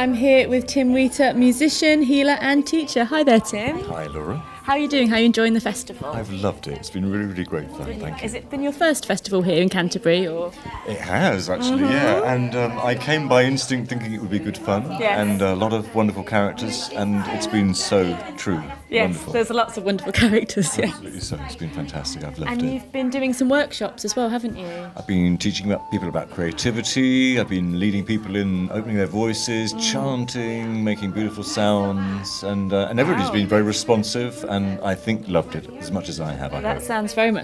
I'm here with Tim Wheater, musician, healer and teacher. Hi there, Tim. Hi, Laura. How are you doing? How are you enjoying the festival? I've loved it. It's been really, really great fun. Thank you. Has it been your first festival here in Canterbury? Or? It has, actually, yeah. And I came by instinct thinking it would be good fun. Yes. And a lot of wonderful characters, and it's been so true. Yes, Wonderful. there's lots of wonderful characters. Yeah. Absolutely so. It's been fantastic. I've loved And it. you've been doing some workshops as well, haven't you? I've been teaching people about creativity. I've been leading people in opening their voices, chanting, making beautiful sounds, and everybody's been very responsive, and I think loved it as much as I have. That sounds fun.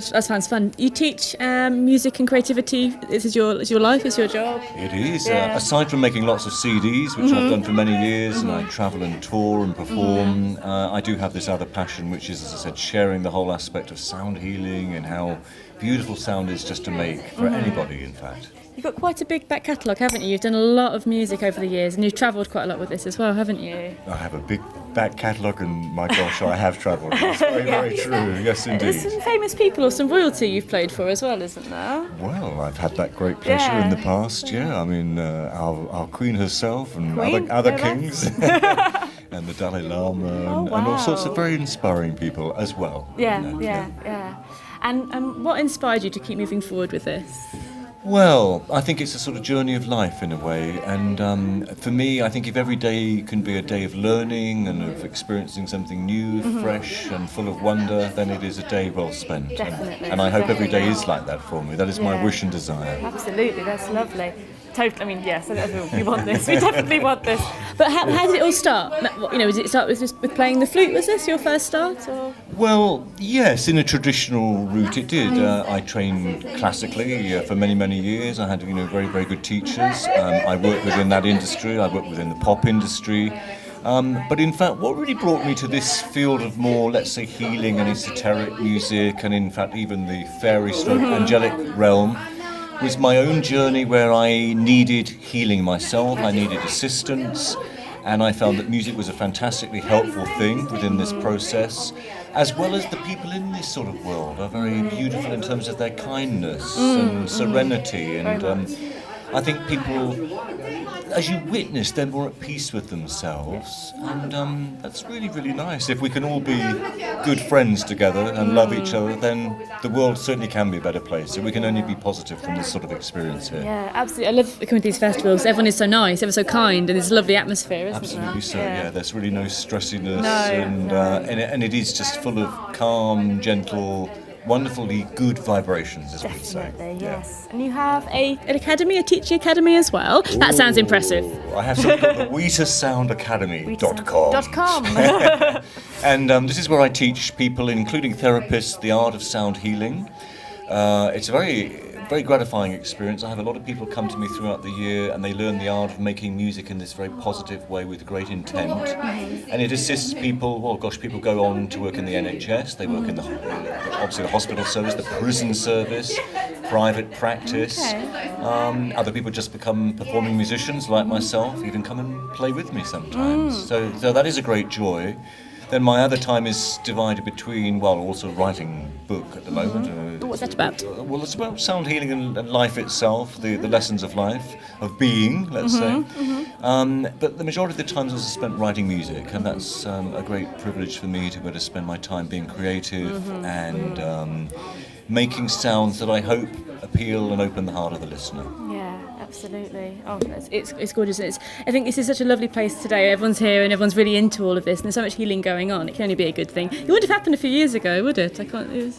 You teach music and creativity. This is your life, is your job? It is. Yeah. Aside from making lots of CDs, which I've done for many years, and I travel and tour and perform, I do have this other passion, which is, as I said, sharing the whole aspect of sound healing and how beautiful sound is just to make for anybody, in fact. You've got quite a big back catalogue, haven't you? You've done a lot of music over the years, and you've travelled quite a lot with this as well, haven't you? I have a big back catalogue, and my gosh, I have travelled. It's very, very true. Yes, indeed. There's some famous people or some royalty you've played for as well, isn't there? Well, I've had that great pleasure in the past, yeah. I mean, our Queen herself and other kings. And the Dalai Lama and all sorts of very inspiring people as well. Yeah. And what inspired you to keep moving forward with this? Well, I think it's a sort of journey of life in a way, and for me, I think if every day can be a day of learning and of experiencing something new, fresh and full of wonder, then it is a day well spent. Definitely. And I hope every day is like that for me. That is my wish and desire. Absolutely, that's lovely. Totally. I mean, yes, we want this. We definitely want this. But how did it all start? You know, did it start with playing the flute? Was this your first start? Or? Well, yes, in a traditional route it did. I trained classically for many, many years. I had, very, very good teachers. I worked within that industry. I worked within the pop industry. But in fact, what really brought me to this field of more, let's say, healing and esoteric music, and in fact even the fairy stroke angelic realm, was my own journey where I needed healing myself. I needed assistance. And I found that music was a fantastically helpful thing within this process, as well as the people in this sort of world are very beautiful in terms of their kindness and serenity. And I think people, as you witness, they're more at peace with themselves. And that's really, really nice. If we can all be good friends together and love each other, then the world certainly can be a better place. So we can only be positive from this sort of experience here. Yeah, absolutely. I love coming to these festivals. Everyone is so nice, ever so kind, and there's a lovely atmosphere, isn't there? Absolutely so, yeah. There's really no stressiness, and it is just full of calm, gentle, wonderfully good vibrations, as we say. Definitely, yes. And you have an academy, a teaching academy as well. That sounds impressive. I have something called the WheaterSoundAcademy.com. And this is where I teach people, including therapists, the art of sound healing. It's a very gratifying experience. I have a lot of people come to me throughout the year and they learn the art of making music in this very positive way with great intent. And it assists people, people go on to work in the NHS, they work in obviously the hospital service, the prison service, private practice. Other people just become performing musicians like myself, even come and play with me sometimes. So that is a great joy. Then my other time is divided between, also writing a book at the moment. What's that about? Well, it's about sound healing and life itself, the lessons of life, of being, let's say. But the majority of the times I was spent writing music, and that's a great privilege for me to be able to spend my time being creative and making sounds that I hope appeal and open the heart of the listener. Yeah, absolutely. Oh, it's gorgeous. I think this is such a lovely place today. Everyone's here and everyone's really into all of this, and there's so much healing going on. It can only be a good thing. It wouldn't have happened a few years ago, would it? I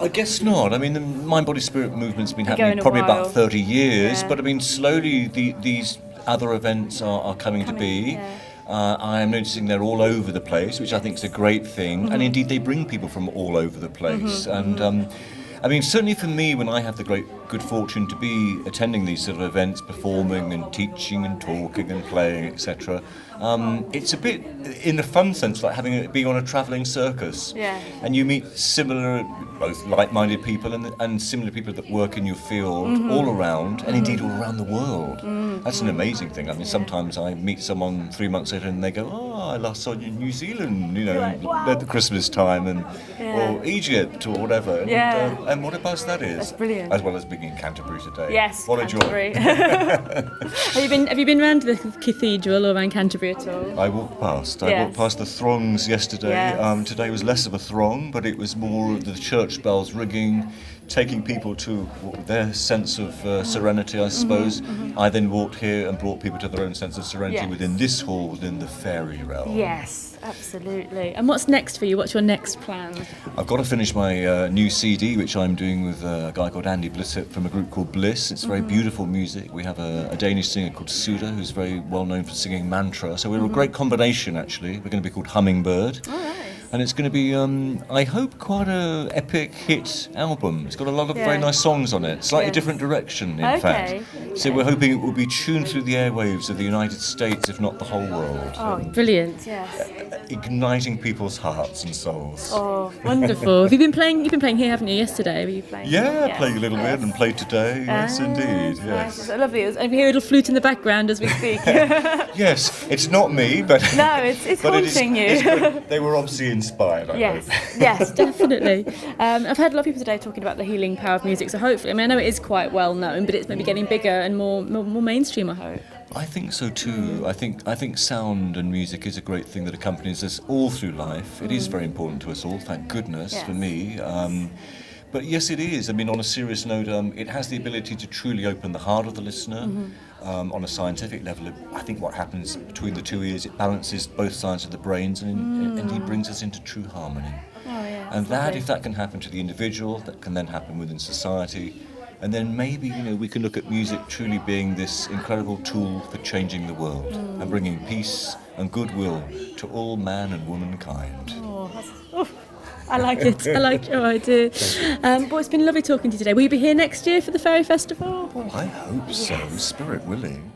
guess not. I mean, the mind, body, spirit movement's been happening probably about 30 years, but I mean, slowly these other events are coming to be. I am noticing they're all over the place, which I think is a great thing, and indeed they bring people from all over the place. And I mean, certainly for me, when I have the great good fortune to be attending these sort of events, performing and teaching and talking and playing, etc., it's a bit, in a fun sense, like being on a travelling circus. Yeah. And you meet similar, both like-minded people and similar people that work in your field all around, and indeed all around the world. That's an amazing thing. I mean, sometimes I meet someone 3 months later and they go, I last saw you in New Zealand, at the Christmas time, or Egypt or whatever. And what a buzz that is. That's brilliant. As well as being in Canterbury today. Yes, what Canterbury. a joy. Have you been around the cathedral or around Canterbury at all? I walked past. I Yes. walked past the throngs yesterday. Yes. Today was less of a throng, but it was more of the church bells ringing, taking people to their sense of serenity, I suppose. I then walked here and brought people to their own sense of serenity Yes. within this hall, within the fairy realm. Yes, absolutely. And what's next for you? What's your next plan? I've got to finish my new CD, which I'm doing with a guy called Andy Blissett from a group called Bliss. It's very beautiful music. We have a Danish singer called Suda, who's very well known for singing mantra. So we're a great combination, actually. We're going to be called Hummingbird. All right. And it's going to be, I hope, quite a epic hit album. It's got a lot of very nice songs on it. Slightly Yes. different direction, in Okay. fact. So we're hoping it will be tuned through the airwaves of the United States, if not the whole world. Oh, brilliant! Yes. Igniting people's hearts and souls. Oh, wonderful. Have you been playing? You've been playing here, haven't you? Yesterday, were you playing? Yeah, playing a little bit and played today. Yes, indeed. Nice. Yes. It's lovely. I hear a little flute in the background as we speak. Yes, it's not me, but No, it's but haunting you. it's good. They were obviously inspired. I Yes, hope. yes, definitely. I've had a lot of people today talking about the healing power of music. So hopefully, I mean, I know it is quite well known, but it's maybe getting bigger and more mainstream. I hope. I think so too. I think sound and music is a great thing that accompanies us all through life. It is very important to us all, thank goodness, Yes. for me. But yes, it is. I mean, on a serious note, it has the ability to truly open the heart of the listener. On a scientific level, I think what happens between the two ears, it balances both sides of the brains, and indeed brings us into true harmony. Oh yeah. And that, if that can happen to the individual, that can then happen within society. And then maybe, we can look at music truly being this incredible tool for changing the world and bringing peace and goodwill to all man and womankind. I like it. I like your idea. Well, it's been lovely talking to you today. Will you be here next year for the Fairy Festival? I hope so, spirit willing.